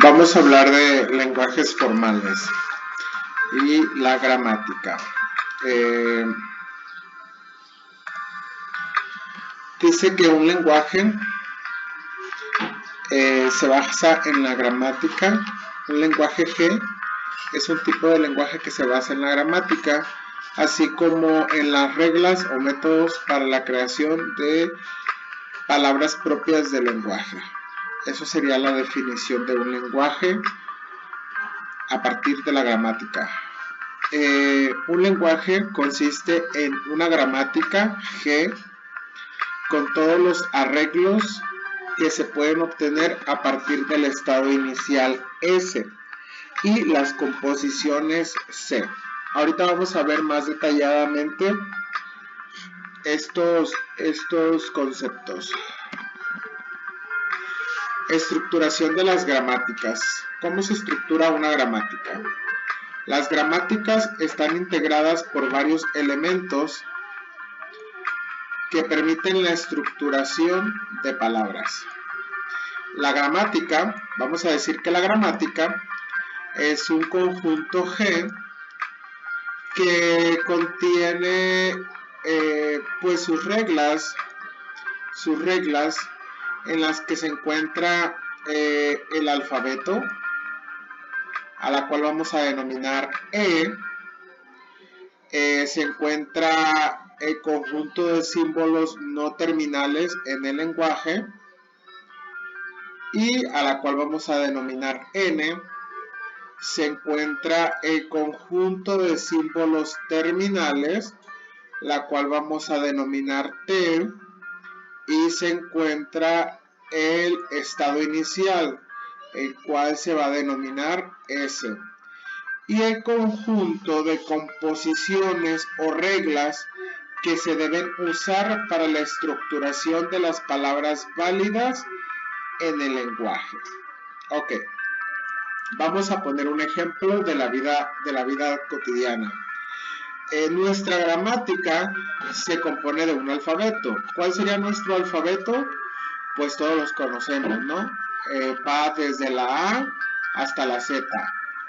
Vamos a hablar de lenguajes formales y la gramática. Dice que un lenguaje se basa en la gramática. Un lenguaje G es un tipo de lenguaje que se basa en la gramática, así como en las reglas o métodos para la creación de palabras propias del lenguaje. Eso sería la definición de un lenguaje a partir de la gramática. Un lenguaje consiste en una gramática G con todos los arreglos que se pueden obtener a partir del estado inicial S y las composiciones C. Ahorita vamos a ver más detalladamente estos conceptos. Estructuración de las gramáticas. ¿Cómo se estructura una gramática? Las gramáticas están integradas por varios elementos que permiten la estructuración de palabras. La gramática, vamos a decir que la gramática es un conjunto G que contiene pues sus reglas en las que se encuentra el alfabeto, a la cual vamos a denominar se encuentra el conjunto de símbolos no terminales en el lenguaje, y a la cual vamos a denominar N. Se encuentra el conjunto de símbolos terminales, la cual vamos a denominar T, y se encuentra el estado inicial, el cual se va a denominar S, y el conjunto de composiciones o reglas que se deben usar para la estructuración de las palabras válidas en el lenguaje. Ok, vamos a poner un ejemplo de la vida cotidiana. Nuestra gramática se compone de un alfabeto. ¿Cuál sería nuestro alfabeto? Pues todos los conocemos, ¿no? Va desde la A hasta la Z.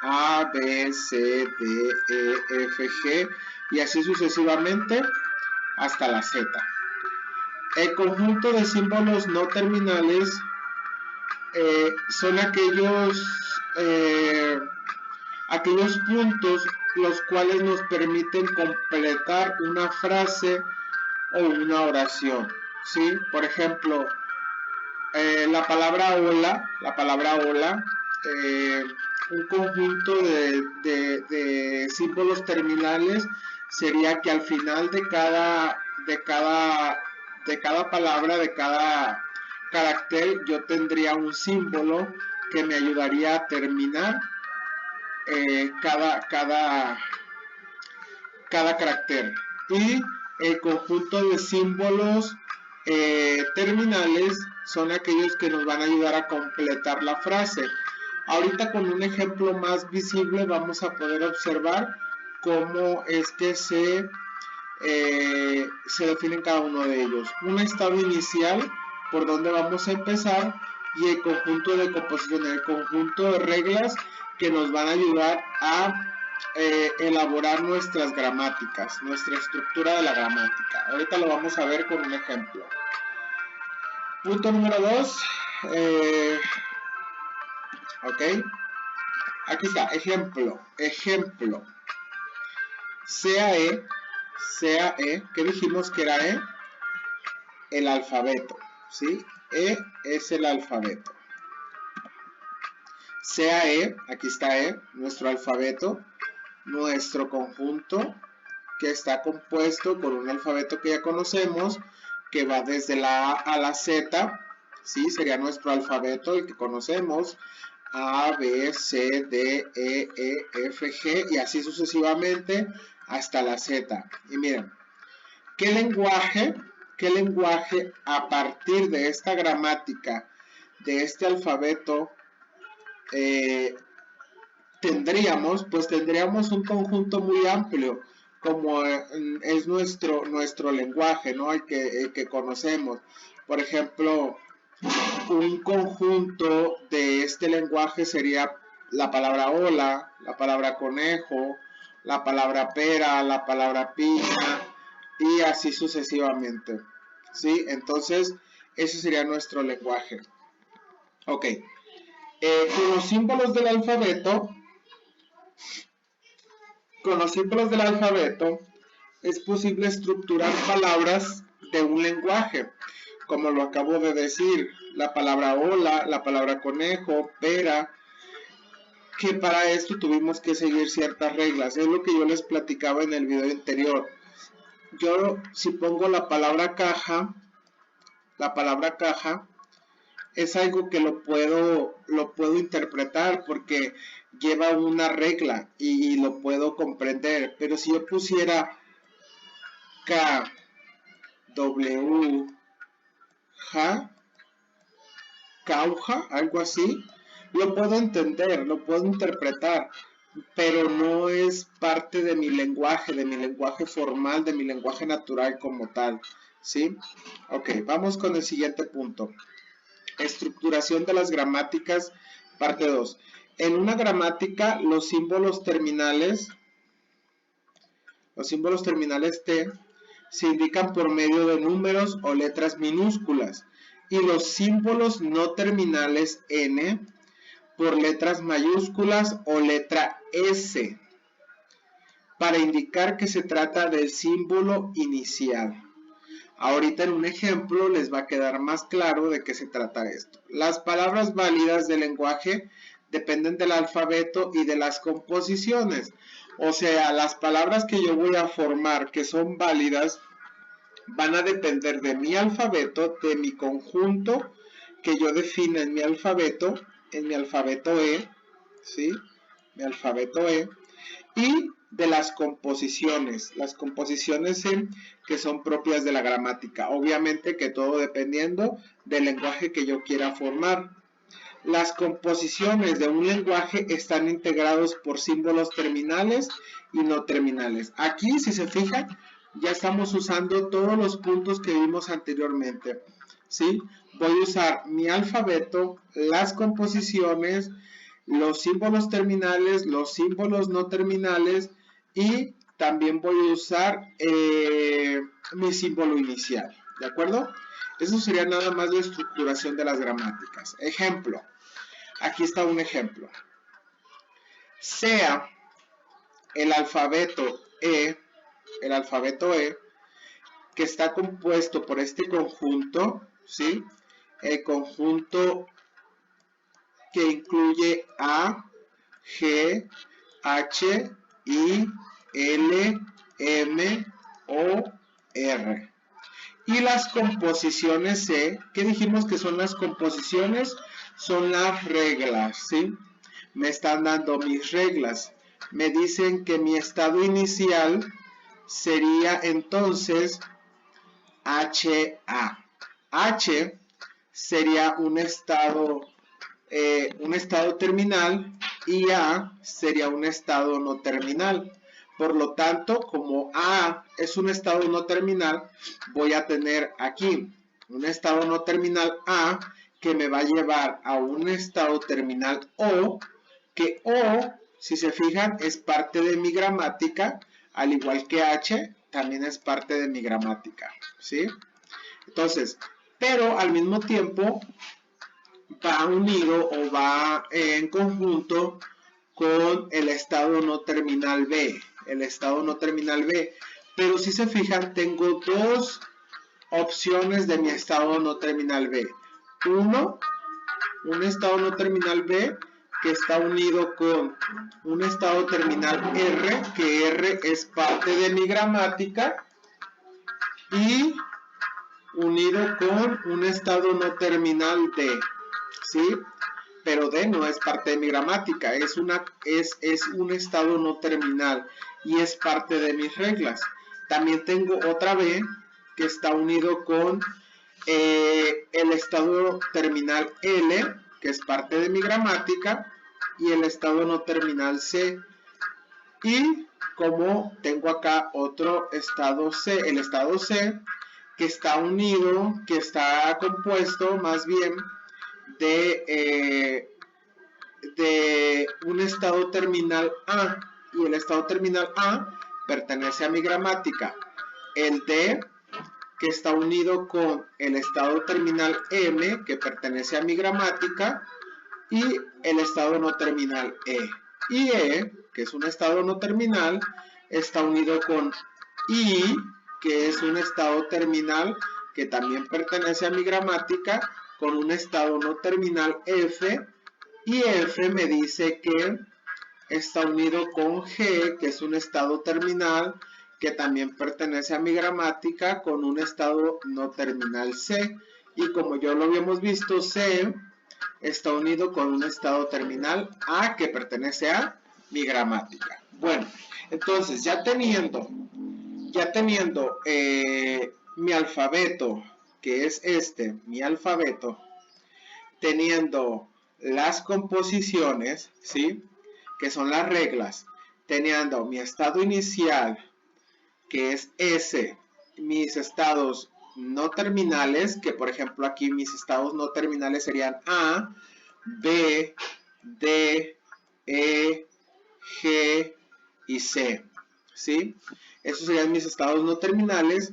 A, B, C, D, E, F, G y así sucesivamente hasta la Z. El conjunto de símbolos no terminales son aquellos puntos los cuales nos permiten completar una frase o una oración, ¿sí? Por ejemplo, la palabra hola, un conjunto de símbolos terminales sería que al final de cada palabra, de cada carácter, yo tendría un símbolo que me ayudaría a terminar cada carácter. Y el conjunto de símbolos terminales son aquellos que nos van a ayudar a completar la frase. Ahorita con un ejemplo más visible vamos a poder observar cómo es que se definen cada uno de ellos. Un estado inicial por donde vamos a empezar y el conjunto de composición, el conjunto de reglas que nos van a ayudar a elaborar nuestras gramáticas, nuestra estructura de la gramática. Ahorita lo vamos a ver con un ejemplo. Punto número 2. Ok. Aquí está, ejemplo. CAE, ¿qué dijimos que era E? El alfabeto, ¿sí? E es el alfabeto. CAE, aquí está E, nuestro alfabeto, nuestro conjunto que está compuesto por un alfabeto que ya conocemos, que va desde la A a la Z, ¿sí? Sería nuestro alfabeto, el que conocemos, A, B, C, D, E, F, G, y así sucesivamente hasta la Z. Y miren, ¿qué lenguaje a partir de esta gramática, de este alfabeto, tendríamos? Pues tendríamos un conjunto muy amplio, como es nuestro lenguaje, ¿no? El que conocemos. Por ejemplo, un conjunto de este lenguaje sería la palabra hola, la palabra conejo, la palabra pera, la palabra piña y así sucesivamente. ¿Sí? Entonces, ese sería nuestro lenguaje. Ok. Con los símbolos del alfabeto, es posible estructurar palabras de un lenguaje, como lo acabo de decir, la palabra hola, la palabra conejo, pera, que para esto tuvimos que seguir ciertas reglas. Es lo que yo les platicaba en el video anterior. Yo, si pongo la palabra caja es algo que lo puedo interpretar porque lleva una regla y lo puedo comprender. Pero si yo pusiera K, W, J, cauja, algo así, lo puedo entender, lo puedo interpretar, pero no es parte de mi lenguaje formal, de mi lenguaje natural como tal, ¿sí? Ok, vamos con el siguiente punto. Estructuración de las gramáticas, parte 2. En una gramática, los símbolos terminales T se indican por medio de números o letras minúsculas y los símbolos no terminales N por letras mayúsculas o letra S para indicar que se trata del símbolo inicial. Ahorita en un ejemplo les va a quedar más claro de qué se trata esto. Las palabras válidas del lenguaje dependen del alfabeto y de las composiciones. O sea, las palabras que yo voy a formar que son válidas van a depender de mi alfabeto, de mi conjunto que yo defina en mi alfabeto E, ¿sí? Mi alfabeto E, y de las composiciones que son propias de la gramática. Obviamente que todo dependiendo del lenguaje que yo quiera formar. Las composiciones de un lenguaje están integrados por símbolos terminales y no terminales. Aquí, si se fijan, ya estamos usando todos los puntos que vimos anteriormente, ¿sí? Voy a usar mi alfabeto, las composiciones, los símbolos terminales, los símbolos no terminales y también voy a usar mi símbolo inicial, ¿de acuerdo? Eso sería nada más la estructuración de las gramáticas. Ejemplo, aquí está un ejemplo. Sea el alfabeto E, que está compuesto por este conjunto, ¿sí? El conjunto que incluye A, G, H, I, L, M, O, R. Y las composiciones C, ¿qué dijimos que son las composiciones? Son las reglas, ¿sí? Me están dando mis reglas. Me dicen que mi estado inicial sería entonces HA. H sería un estado terminal y A sería un estado no terminal. Por lo tanto, como A es un estado no terminal, voy a tener aquí un estado no terminal A que me va a llevar a un estado terminal O, que O, si se fijan, es parte de mi gramática, al igual que H, también es parte de mi gramática, ¿sí? Entonces, pero al mismo tiempo va unido o va en conjunto con el estado no terminal B, pero si se fijan tengo dos opciones de mi estado no terminal B. Uno, un estado no terminal B que está unido con un estado terminal R, que R es parte de mi gramática, y unido con un estado no terminal D, ¿sí? Pero D no es parte de mi gramática, es un estado no terminal y es parte de mis reglas. También tengo otra B que está unido con el estado terminal L, que es parte de mi gramática, y el estado no terminal C. Y como tengo acá otro estado C, el estado C, que está unido, que está compuesto más bien de un estado terminal A, y el estado terminal A pertenece a mi gramática. El D, que está unido con el estado terminal M, que pertenece a mi gramática, y el estado no terminal E. Y E, que es un estado no terminal, está unido con I, que es un estado terminal que también pertenece a mi gramática, con un estado no terminal F, y F me dice que está unido con G, que es un estado terminal que también pertenece a mi gramática, con un estado no terminal C. Y como ya lo habíamos visto, C está unido con un estado terminal A, que pertenece a mi gramática. Bueno, entonces ya teniendo mi alfabeto, que es mi alfabeto, teniendo las composiciones, ¿sí?, que son las reglas, teniendo mi estado inicial, que es S, mis estados no terminales, que por ejemplo aquí mis estados no terminales serían A, B, D, E, G y C, ¿sí? Esos serían mis estados no terminales.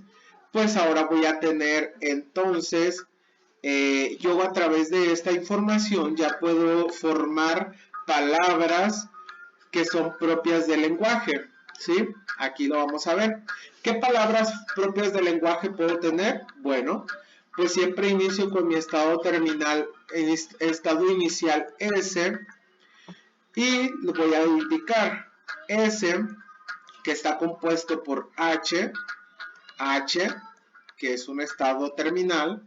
Pues ahora voy a tener entonces, yo a través de esta información ya puedo formar palabras que son propias del lenguaje, ¿sí? Aquí lo vamos a ver. ¿Qué palabras propias del lenguaje puedo tener? Bueno, pues siempre inicio con mi estado terminal, estado inicial S, y lo voy a indicar S, que está compuesto por H, que es un estado terminal,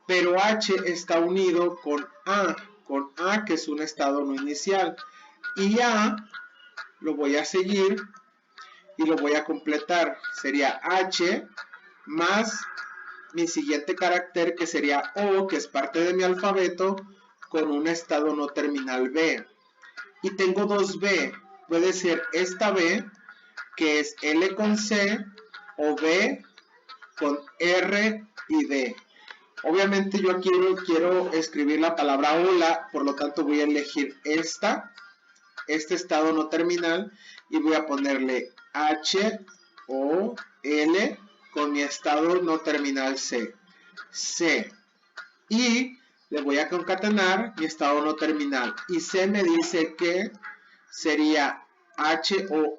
pero H está unido con A, que es un estado no inicial, y A lo voy a seguir y lo voy a completar. Sería H más mi siguiente carácter, que sería O, que es parte de mi alfabeto, con un estado no terminal B. Y tengo dos B. Puede ser esta B, que es L con C, o B con R y D. Obviamente yo aquí quiero escribir la palabra hola, por lo tanto voy a elegir este estado no terminal, y voy a ponerle H, O, L con mi estado no terminal C. Y le voy a concatenar mi estado no terminal. Y C me dice que sería H, O,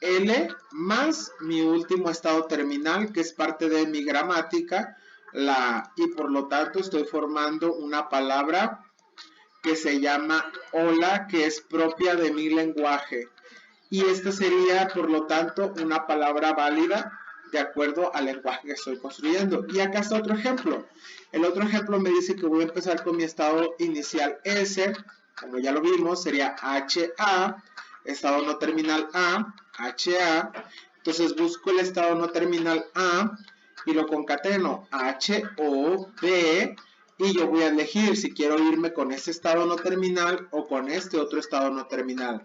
L más mi último estado terminal, que es parte de mi gramática, la, y por lo tanto estoy formando una palabra que se llama hola, que es propia de mi lenguaje. Y esta sería, por lo tanto, una palabra válida de acuerdo al lenguaje que estoy construyendo. Y acá está otro ejemplo. El otro ejemplo me dice que voy a empezar con mi estado inicial S, como ya lo vimos, sería HA, estado no terminal A, HA. Entonces busco el estado no terminal A y lo concateno, H, O, B, y yo voy a elegir si quiero irme con este estado no terminal o con este otro estado no terminal.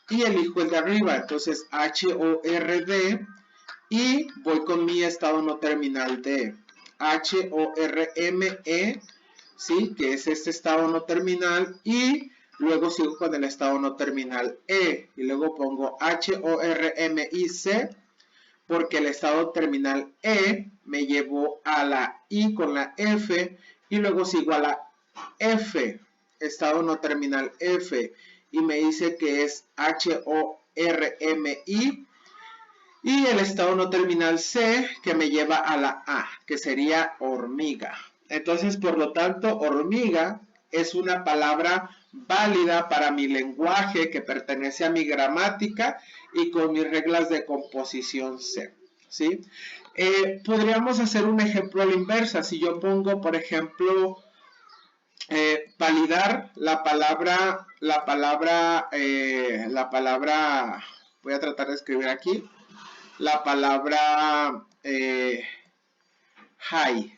Y elijo el de arriba, entonces H, O, R, D, y voy con mi estado no terminal D, H, O, R, M, E, ¿sí?, que es este estado no terminal, y luego sigo con el estado no terminal E, y luego pongo H, O, R, M, I, C, porque el estado terminal E me llevó a la I con la F, y luego sigo a la F, estado no terminal F, y me dice que es HORMI, y el estado no terminal C, que me lleva a la A, que sería hormiga. Entonces, por lo tanto, hormiga es una palabra válida para mi lenguaje, que pertenece a mi gramática y con mis reglas de composición C, ¿sí? Podríamos hacer un ejemplo a la inversa. Si yo pongo, por ejemplo, validar la palabra, voy a tratar de escribir aquí, la palabra high,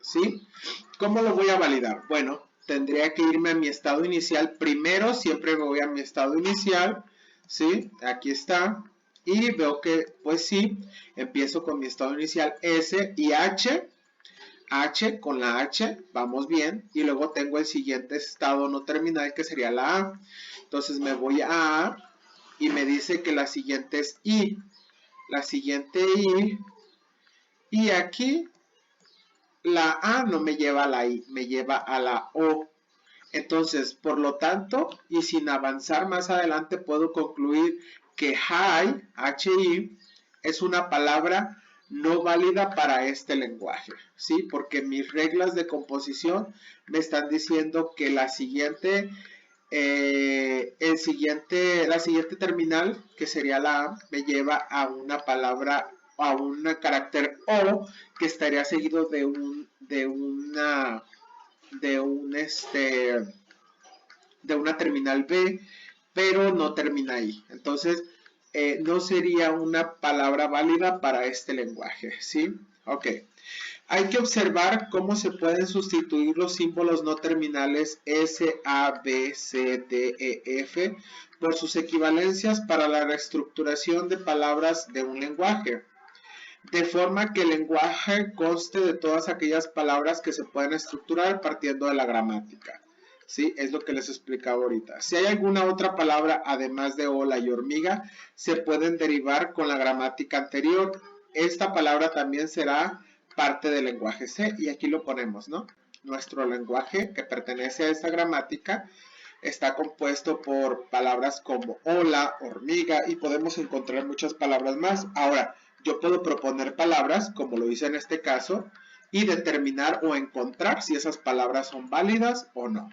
¿sí? ¿Cómo lo voy a validar? Bueno, tendría que irme a mi estado inicial primero, siempre me voy a mi estado inicial, ¿sí? Aquí está, y veo que, pues sí, empiezo con mi estado inicial S y H H con la H, vamos bien, y luego tengo el siguiente estado no terminal que sería la A. Entonces me voy a A y me dice que la siguiente es I, la siguiente I, y aquí la A no me lleva a la I, me lleva a la O. Entonces, por lo tanto, y sin avanzar más adelante, puedo concluir que HI, HI, es una palabra no válida para este lenguaje, ¿sí? Porque mis reglas de composición me están diciendo que la siguiente terminal, que sería la A, me lleva a una palabra, a un carácter O, que estaría seguido de una terminal B, pero no termina ahí. Entonces, no sería una palabra válida para este lenguaje, ¿sí? Ok. Hay que observar cómo se pueden sustituir los símbolos no terminales S, A, B, C, D, E, F por sus equivalencias para la reestructuración de palabras de un lenguaje, de forma que el lenguaje conste de todas aquellas palabras que se pueden estructurar partiendo de la gramática. ¿Sí? Es lo que les explicaba ahorita. Si hay alguna otra palabra además de hola y hormiga, se pueden derivar con la gramática anterior. Esta palabra también será parte del lenguaje C, y aquí lo ponemos, ¿no? Nuestro lenguaje que pertenece a esta gramática está compuesto por palabras como hola, hormiga, y podemos encontrar muchas palabras más. Ahora, yo puedo proponer palabras, como lo hice en este caso, y determinar o encontrar si esas palabras son válidas o no.